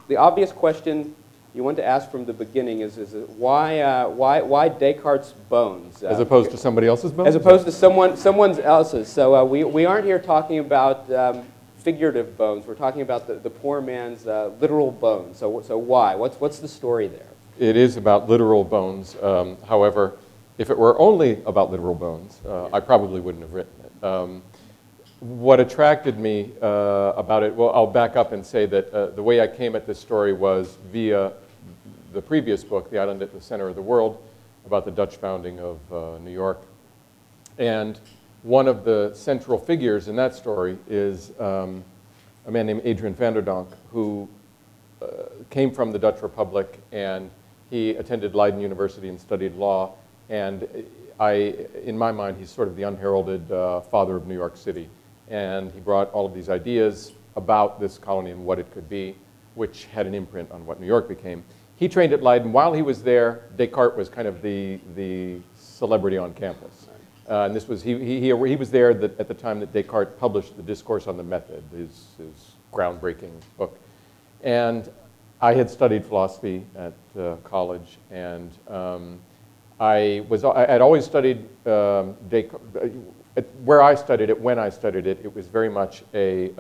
the obvious question you want to ask from the beginning is why Descartes' bones? As opposed to somebody else's bones? As opposed to someone else's. So we aren't here talking about figurative bones. We're talking about the poor man's literal bones. So why? What's the story there? It is about literal bones. However, if it were only about literal bones, I probably wouldn't have written it. What attracted me about it, well, I'll back up and say that the way I came at this story was via the previous book, The Island at the Center of the World, about the Dutch founding of New York. And one of the central figures in that story is a man named Adrian van der Donck, who came from the Dutch Republic, and he attended Leiden University and studied law. And in my mind, he's sort of the unheralded father of New York City. And he brought all of these ideas about this colony and what it could be, which had an imprint on what New York became. He trained at Leiden. While he was there, Descartes was kind of the celebrity on campus. And this was, he was there at the time that Descartes published the Discourse on the Method, his groundbreaking book. And I had studied philosophy at college, and I'd always studied Descartes. Where I studied it, when I studied it, it was very much a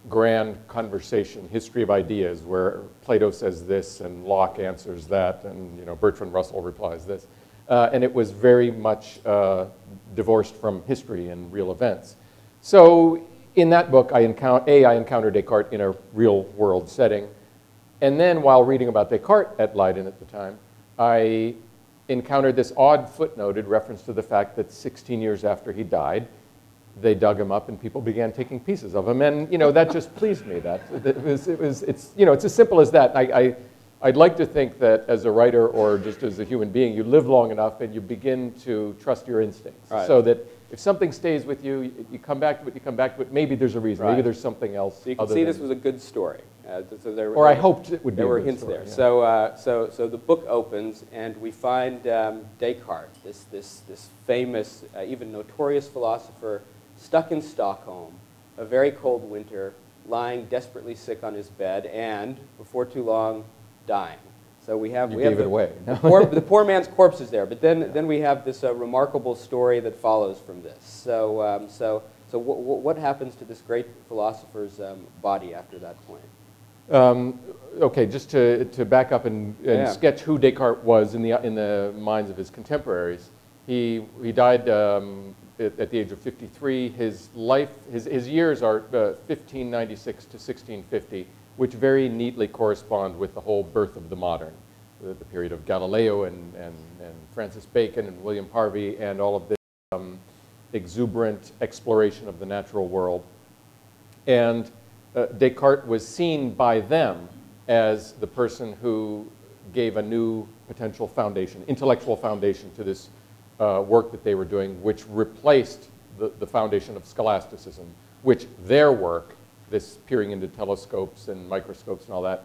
grand conversation, history of ideas, where Plato says this and Locke answers that, and Bertrand Russell replies this. And it was very much divorced from history and real events. So in that book, I encountered Descartes in a real-world setting. And then while reading about Descartes at Leiden at the time, I encountered this odd footnoted reference to the fact that 16 years after he died, they dug him up and people began taking pieces of him. And that just pleased me. It's as simple as that. I'd like to think that as a writer or just as a human being, you live long enough and you begin to trust your instincts. Right. So that if something stays with you, you come back to it, maybe there's a reason. Right. Maybe there's something else. So you can see this was a good story. Or I hoped it would be. There were hints there. Yeah. So the book opens and we find Descartes, this famous, even notorious philosopher, stuck in Stockholm, a very cold winter, lying desperately sick on his bed, and before too long, dying. So we have the poor man's corpse is there, but then we have this remarkable story that follows from this. So what happens to this great philosopher's body after that point? Okay, just to back up and sketch who Descartes was in the minds of his contemporaries. He died at the age of 53. His years are 1596 to 1650, which very neatly correspond with the whole birth of the modern, the period of Galileo and Francis Bacon and William Harvey and all of this exuberant exploration of the natural world. And Descartes was seen by them as the person who gave a new potential foundation, intellectual foundation to this work that they were doing, which replaced the foundation of scholasticism, which their work, this peering into telescopes and microscopes and all that,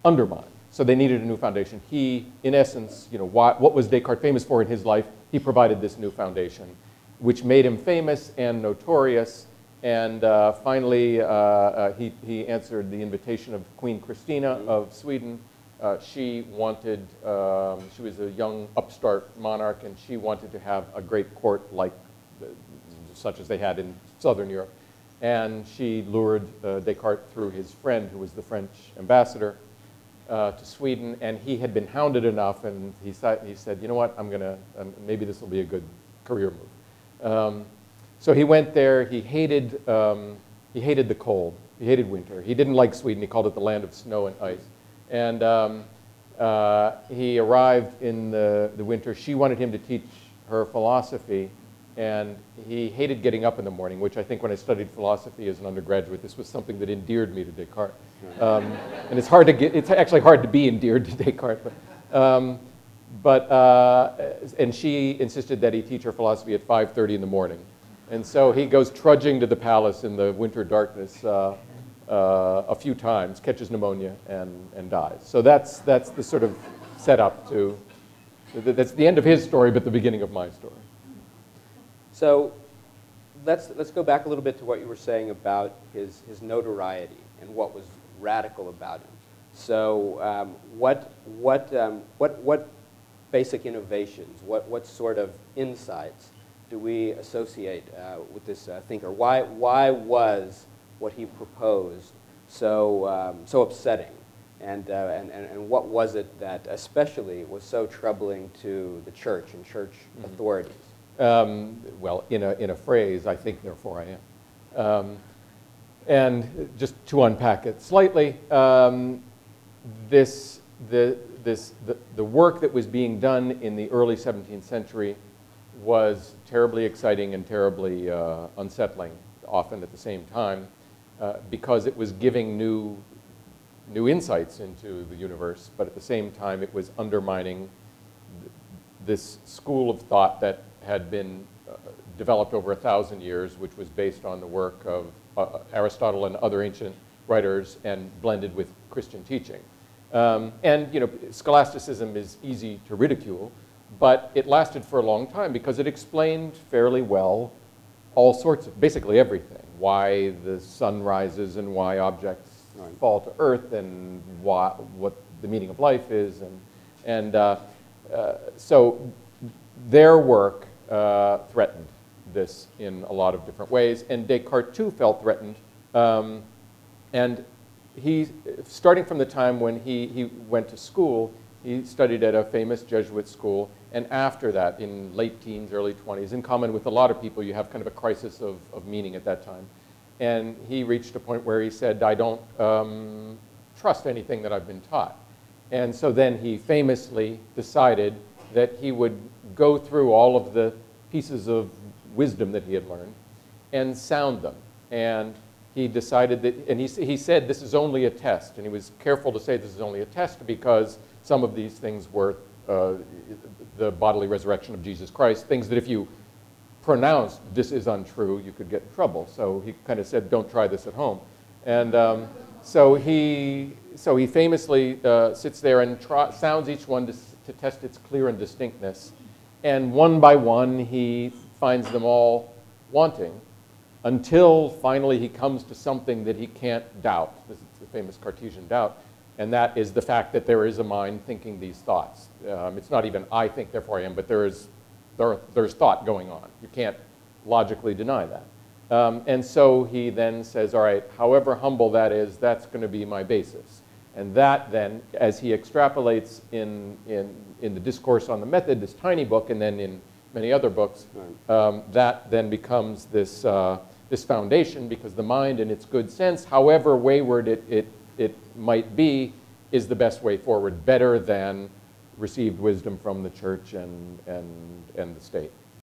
undermined. So they needed a new foundation. He, in essence, what was Descartes famous for in his life? He provided this new foundation, which made him famous and notorious. And finally, he answered the invitation of Queen Christina of Sweden. She was a young upstart monarch, and she wanted to have a great court such as they had in southern Europe. And she lured Descartes through his friend, who was the French ambassador, to Sweden. And he had been hounded enough, and he said, you know what, maybe this will be a good career move. So he went there. He hated the cold. He hated winter. He didn't like Sweden. He called it the land of snow and ice. And he arrived in the winter. She wanted him to teach her philosophy, and he hated getting up in the morning, which I think when I studied philosophy as an undergraduate, this was something that endeared me to Descartes. And it's actually hard to be endeared to Descartes. And she insisted that he teach her philosophy at 5:30 in the morning. And so he goes trudging to the palace in the winter darkness a few times, catches pneumonia, and dies. So that's the sort of setup to, that's the end of his story, but the beginning of my story. So let's go back a little bit to what you were saying about his notoriety and what was radical about him. So what basic innovations, what sort of insights do we associate with this thinker? Why was what he proposed so upsetting? And what was it that especially was so troubling to the church and church authorities? Well, in a phrase, I think, therefore I am. And just to unpack it slightly, the work that was being done in the early 17th century was terribly exciting and terribly unsettling, often at the same time, because it was giving new insights into the universe, but at the same time it was undermining this school of thought that had been developed over 1,000 years, which was based on the work of Aristotle and other ancient writers and blended with Christian teaching. And scholasticism is easy to ridicule, but it lasted for a long time because it explained fairly well all sorts of, basically everything. Why the sun rises and why objects fall to earth and what the meaning of life is. So their work threatened this in a lot of different ways. And Descartes too felt threatened. And he, starting from the time when he went to school, he studied at a famous Jesuit school, and after that, in late teens, early 20s, in common with a lot of people, you have kind of a crisis of meaning at that time. And he reached a point where he said, I don't trust anything that I've been taught. And so then he famously decided that he would go through all of the pieces of wisdom that he had learned and sound them. And he decided that, and he said this is only a test, and he was careful to say this is only a test because some of these things were the bodily resurrection of Jesus Christ, things that if you pronounced this is untrue, you could get in trouble. So he kind of said, don't try this at home. And so he famously sits there and sounds each one to test its clear and distinctness. And one by one, he finds them all wanting, until finally he comes to something that he can't doubt. This is the famous Cartesian doubt, and that is the fact that there is a mind thinking these thoughts. It's not even I think, therefore I am, but there's thought going on. You can't logically deny that. And so he then says, all right, however humble that is, that's going to be my basis. And that then, as he extrapolates in the Discourse on the Method, this tiny book, and then in many other books, that then becomes this foundation, because the mind in its good sense, however wayward it might be, is the best way forward, better than received wisdom from the church and the state.